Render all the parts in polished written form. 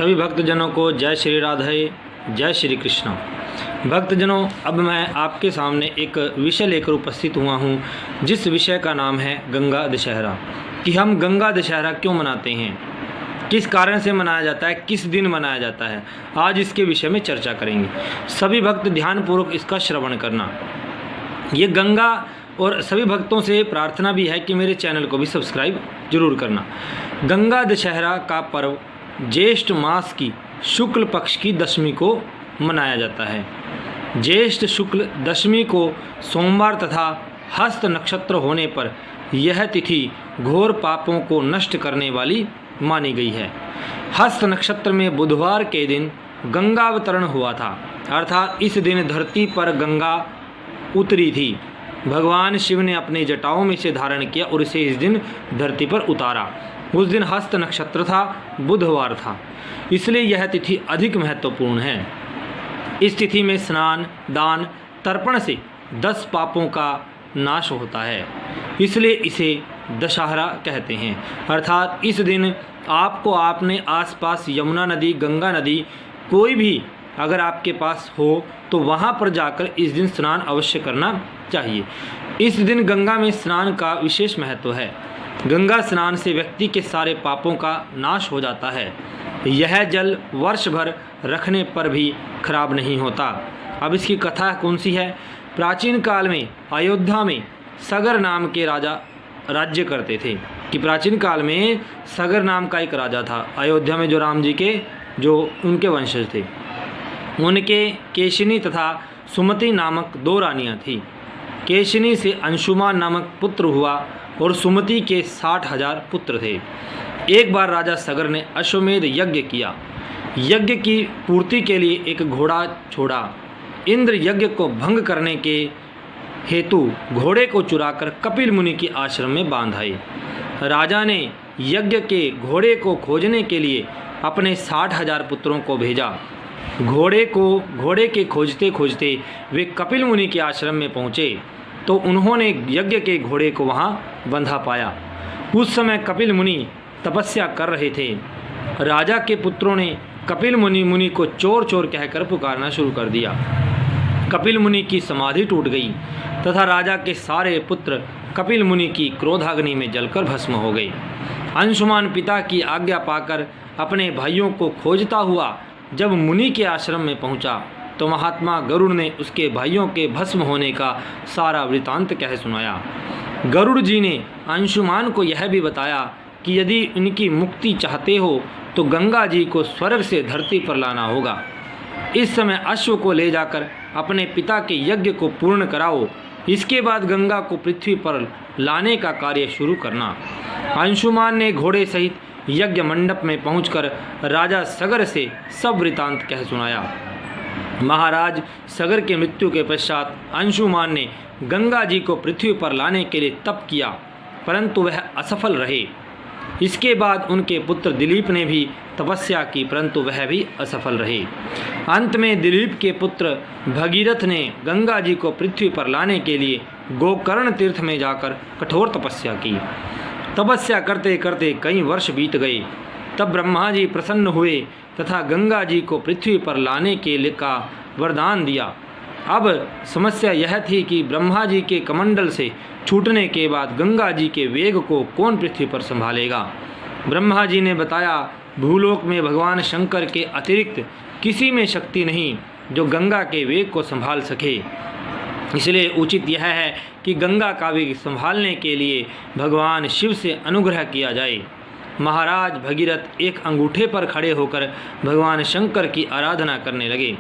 सभी भक्तजनों को जय श्री राधे, जय श्री कृष्ण। भक्तजनों, अब मैं आपके सामने एक विषय लेकर उपस्थित हुआ हूँ, जिस विषय का नाम है गंगा दशहरा। कि हम गंगा दशहरा क्यों मनाते हैं, किस कारण से मनाया जाता है, किस दिन मनाया जाता है, आज इसके विषय में चर्चा करेंगे। सभी भक्त ध्यानपूर्वक इसका श्रवण करना। ये गंगा और सभी भक्तों से प्रार्थना भी है कि मेरे चैनल को भी सब्सक्राइब जरूर करना। गंगा दशहरा का पर्व ज्येष्ठ मास की शुक्ल पक्ष की दशमी को मनाया जाता है। ज्येष्ठ शुक्ल दशमी को सोमवार तथा हस्त नक्षत्र होने पर यह तिथि घोर पापों को नष्ट करने वाली मानी गई है। हस्त नक्षत्र में बुधवार के दिन गंगावतरण हुआ था, अर्थात इस दिन धरती पर गंगा उतरी थी। भगवान शिव ने अपने जटाओं में से धारण किया और इसे इस दिन धरती पर उतारा। उस दिन हस्त नक्षत्र था, बुधवार था, इसलिए यह तिथि अधिक महत्वपूर्ण है। इस तिथि में स्नान, दान, तर्पण से 10 पापों का नाश होता है, इसलिए इसे दशहरा कहते हैं। अर्थात इस दिन आपको आपने आसपास यमुना नदी, गंगा नदी कोई भी अगर आपके पास हो तो वहाँ पर जाकर इस दिन स्नान अवश्य करना चाहिए। इस दिन गंगा में स्नान का विशेष महत्व है। गंगा स्नान से व्यक्ति के सारे पापों का नाश हो जाता है। यह जल वर्ष भर रखने पर भी खराब नहीं होता। अब इसकी कथा कौन सी है? प्राचीन काल में अयोध्या में सगर नाम के राजा राज्य करते थे। कि प्राचीन काल में सगर नाम का एक राजा था अयोध्या में, जो राम जी के जो उनके वंशज थे। उनके केशिनी तथा सुमति नामक 2 रानियाँ थीं। केशिनी से अंशुमान नामक पुत्र हुआ और सुमति के 60,000 पुत्र थे। एक बार राजा सगर ने अश्वमेध यज्ञ किया। यज्ञ की पूर्ति के लिए एक घोड़ा छोड़ा। इंद्र यज्ञ को भंग करने के हेतु घोड़े को चुराकर कपिल मुनि के आश्रम में बांध आए। राजा ने यज्ञ के घोड़े को खोजने के लिए अपने 60,000 पुत्रों को भेजा। घोड़े के खोजते खोजते वे कपिल मुनि के आश्रम में पहुँचे तो उन्होंने यज्ञ के घोड़े को वहाँ बंधा पाया। उस समय कपिल मुनि तपस्या कर रहे थे। राजा के पुत्रों ने कपिल मुनि को चोर चोर कहकर पुकारना शुरू कर दिया। कपिल मुनि की समाधि टूट गई तथा राजा के सारे पुत्र कपिल मुनि की क्रोधाग्नि में जलकर भस्म हो गए। अंशुमान पिता की आज्ञा पाकर अपने भाइयों को खोजता हुआ जब मुनि के आश्रम में पहुंचा तो महात्मा गरुड़ ने उसके भाइयों के भस्म होने का सारा वृतांत कह सुनाया। गरुड़ जी ने अंशुमान को यह भी बताया कि यदि इनकी मुक्ति चाहते हो तो गंगा जी को स्वर्ग से धरती पर लाना होगा। इस समय अश्व को ले जाकर अपने पिता के यज्ञ को पूर्ण कराओ, इसके बाद गंगा को पृथ्वी पर लाने का कार्य शुरू करना। अंशुमान ने घोड़े सहित यज्ञ मंडप में पहुंचकर राजा सगर से सब वृतांत कह सुनाया। महाराज सगर के मृत्यु के पश्चात अंशुमान ने गंगा जी को पृथ्वी पर लाने के लिए तप किया, परंतु वह असफल रहे। इसके बाद उनके पुत्र दिलीप ने भी तपस्या की, परंतु वह भी असफल रहे। अंत में दिलीप के पुत्र भगीरथ ने गंगा जी को पृथ्वी पर लाने के लिए गोकर्ण तीर्थ में जाकर कठोर तपस्या की। तपस्या करते करते कई वर्ष बीत गए। तब ब्रह्मा जी प्रसन्न हुए तथा गंगा जी को पृथ्वी पर लाने के लिए का वरदान दिया। अब समस्या यह थी कि ब्रह्मा जी के कमंडल से छूटने के बाद गंगा जी के वेग को कौन पृथ्वी पर संभालेगा। ब्रह्मा जी ने बताया, भूलोक में भगवान शंकर के अतिरिक्त किसी में शक्ति नहीं जो गंगा के वेग को संभाल सके। इसलिए उचित यह है कि गंगा का वेग संभालने के लिए भगवान शिव से अनुग्रह किया जाए। महाराज भगीरथ एक अंगूठे पर खड़े होकर भगवान शंकर की आराधना करने लगे।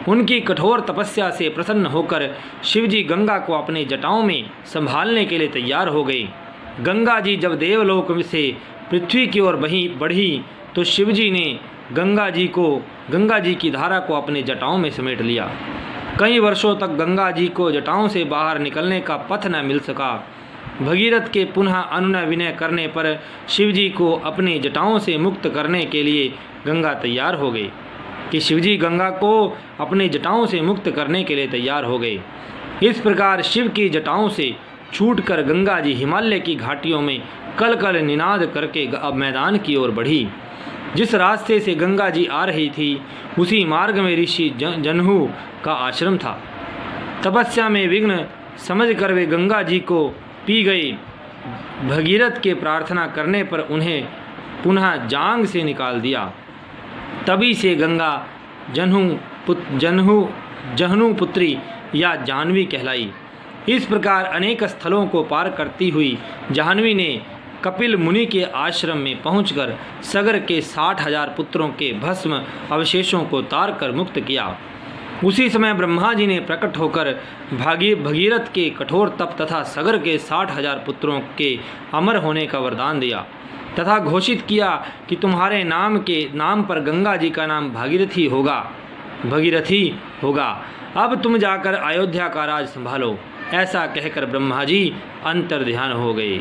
उनकी कठोर तपस्या से प्रसन्न होकर शिवजी गंगा को अपने जटाओं में संभालने के लिए तैयार हो गए। गंगा जी जब देवलोक से पृथ्वी की ओर बढ़ी तो शिवजी ने गंगा जी की धारा को अपने जटाओं में समेट लिया। कई वर्षों तक गंगा जी को जटाओं से बाहर निकलने का पथ न मिल सका। भगीरथ के पुनः अनुनय विनय करने पर शिवजी को अपने जटाओं से मुक्त करने के लिए गंगा तैयार हो गई। कि शिवजी गंगा को अपने जटाओं से मुक्त करने के लिए तैयार हो गए। इस प्रकार शिव की जटाओं से छूटकर गंगा जी हिमालय की घाटियों में कल कल निनाद करके अब मैदान की ओर बढ़ी। जिस रास्ते से गंगा जी आ रही थी उसी मार्ग में ऋषि जनहू का आश्रम था। तपस्या में विघ्न समझकर वे गंगा जी को पी गई। भगीरथ के प्रार्थना करने पर उन्हें पुनः जांग से निकाल दिया। तभी से गंगा जहनु पुत्री या जाह्नवी कहलाई। इस प्रकार अनेक स्थलों को पार करती हुई जाह्नवी ने कपिल मुनि के आश्रम में पहुंचकर सगर के 60,000 पुत्रों के भस्म अवशेषों को तार कर मुक्त किया। उसी समय ब्रह्मा जी ने प्रकट होकर भगीरथ के कठोर तप तथा सगर के 60,000 पुत्रों के अमर होने का वरदान दिया तथा घोषित किया कि तुम्हारे नाम पर गंगा जी का नाम भगीरथी होगा। अब तुम जाकर अयोध्या का राज संभालो। ऐसा कहकर ब्रह्मा जी अंतर्ध्यान हो गए।